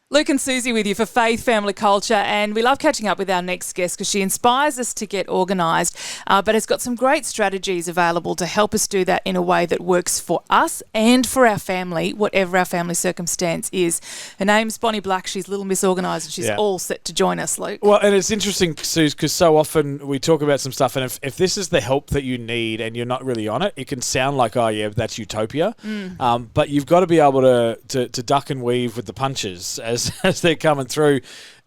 Luke and Susie with you for Faith, Family Culture, and we love catching up with our next guest because she inspires us to get organised, but has got some great strategies available to help us do that in a way that works for us and for our family, whatever our family circumstance is. Her name's Bonnie Black. She's Little Miss Organised, and she's all set to join us, Luke. Well, and it's interesting, Suze, because so often we talk about some stuff, and if this is the help that you need and you're not really on it, it can sound like, oh yeah, that's utopia. But you've got to be able to duck and weave with the punches as they're coming through.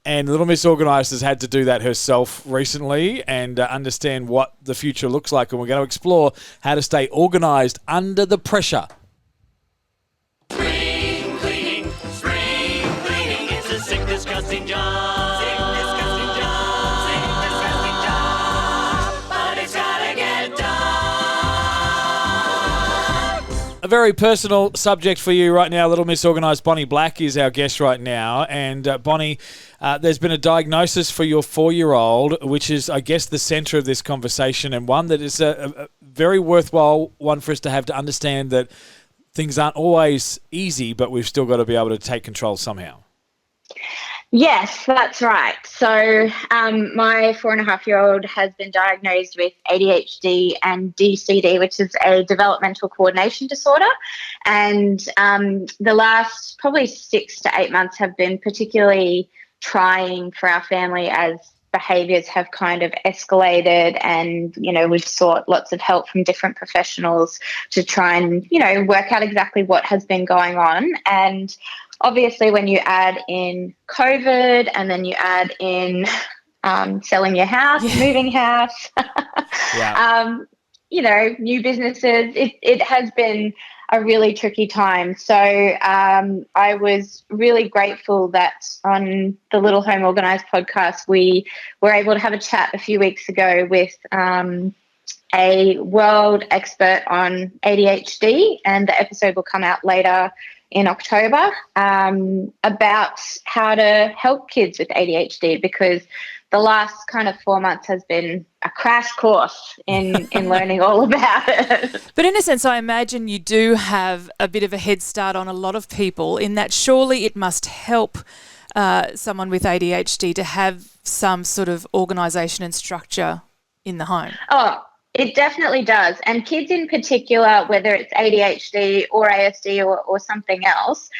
And Little Miss Organised has had to do that herself recently and understand what the future looks like. And we're going to explore how to stay organised under the pressure. Spring cleaning, it's a sick, disgusting job. Sick, disgusting job. Sick, disgusting job. But it's gotta get done. A very personal subject for you right now, Little Miss Organised. Bonnie Black is our guest right now. And Bonnie, there's been a diagnosis for your 4-year-old, which is, I guess, the centre of this conversation, and one that is a very worthwhile one for us to have to understand that things aren't always easy, but we've still got to be able to take control somehow. Yes, that's right. So my 4.5-year-old has been diagnosed with ADHD and DCD, which is a Developmental Coordination Disorder. And the last probably 6 to 8 months have been particularly trying for our family as behaviours have kind of escalated, and, you know, we've sought lots of help from different professionals to try and, you know, work out exactly what has been going on. And obviously when you add in COVID and then you add in selling your house, moving house, you know, new businesses, it has been a really tricky time. So I was really grateful that on the Little Home Organised podcast, we were able to have a chat a few weeks ago with a world expert on ADHD, and the episode will come out later in October, about how to help kids with ADHD, because the last kind of 4 months has been a crash course in learning all about it. But in a sense, I imagine you do have a bit of a head start on a lot of people, in that surely it must help someone with ADHD to have some sort of organisation and structure in the home. Oh, it definitely does. And kids in particular, whether it's ADHD or ASD or something else,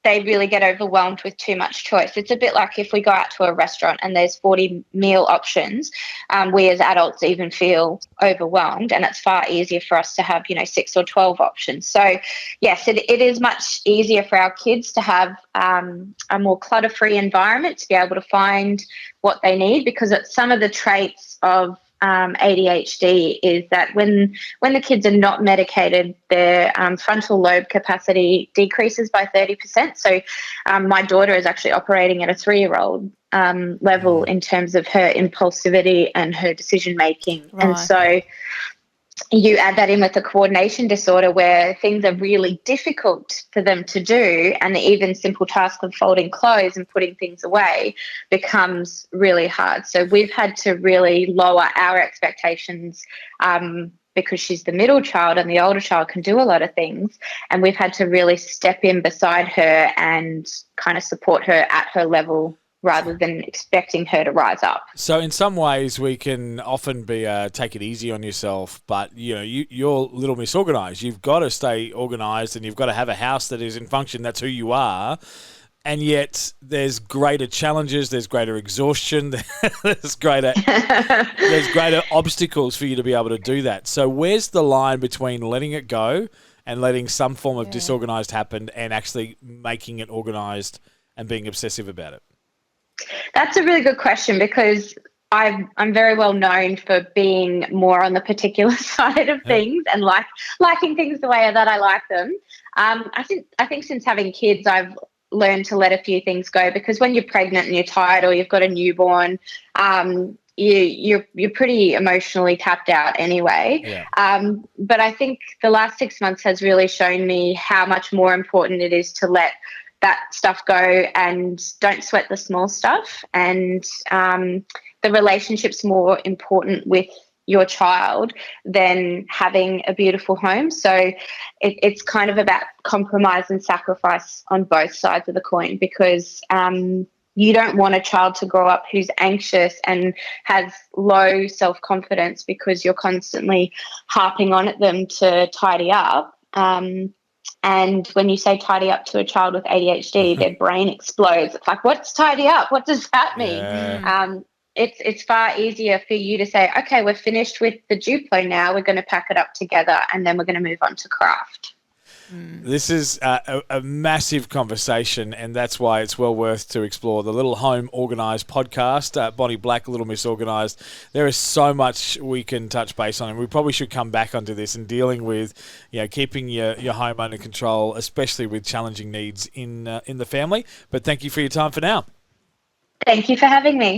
they really get overwhelmed with too much choice. It's a bit like if we go out to a restaurant and there's 40 meal options, we as adults even feel overwhelmed, and it's far easier for us to have, 6 or 12 options. So yes, it is much easier for our kids to have a more clutter-free environment, to be able to find what they need, because it's some of the traits of ADHD is that when the kids are not medicated, their frontal lobe capacity decreases by 30%. So my daughter is actually operating at a 3-year-old level in terms of her impulsivity and her decision making. Right. And so you add that in with a coordination disorder where things are really difficult for them to do, and the even simple task of folding clothes and putting things away becomes really hard. So we've had to really lower our expectations because she's the middle child and the older child can do a lot of things, and we've had to really step in beside her and kind of support her at her level, rather than expecting her to rise up. So in some ways we can often be take it easy on yourself, but you're Little Miss Organised. You've got to stay organised, and you've got to have a house that is in function. That's who you are. And yet there's greater challenges, there's greater exhaustion, there's greater obstacles for you to be able to do that. So where's the line between letting it go and letting some form of disorganised happen, and actually making it organised and being obsessive about it? That's a really good question, because I'm very well known for being more on the particular side of things and liking things the way that I like them. I think since having kids, I've learned to let a few things go, because when you're pregnant and you're tired, or you've got a newborn, you're pretty emotionally tapped out anyway. Yeah. But I think the last 6 months has really shown me how much more important it is to let that stuff go and don't sweat the small stuff. And the relationship's more important with your child than having a beautiful home. So it's kind of about compromise and sacrifice on both sides of the coin, because you don't want a child to grow up who's anxious and has low self-confidence because you're constantly harping on at them to tidy up. And when you say tidy up to a child with ADHD, their brain explodes. It's like, what's tidy up? What does that mean? Yeah. It's far easier for you to say, okay, we're finished with the Duplo now. We're going to pack it up together, and then we're going to move on to craft. This is a massive conversation, and that's why it's well worth to explore the Little Home Organised podcast. Bonnie Black, Little Miss Organised. There is so much we can touch base on, and we probably should come back onto this and dealing with, keeping your home under control, especially with challenging needs in the family. But thank you for your time for now. Thank you for having me.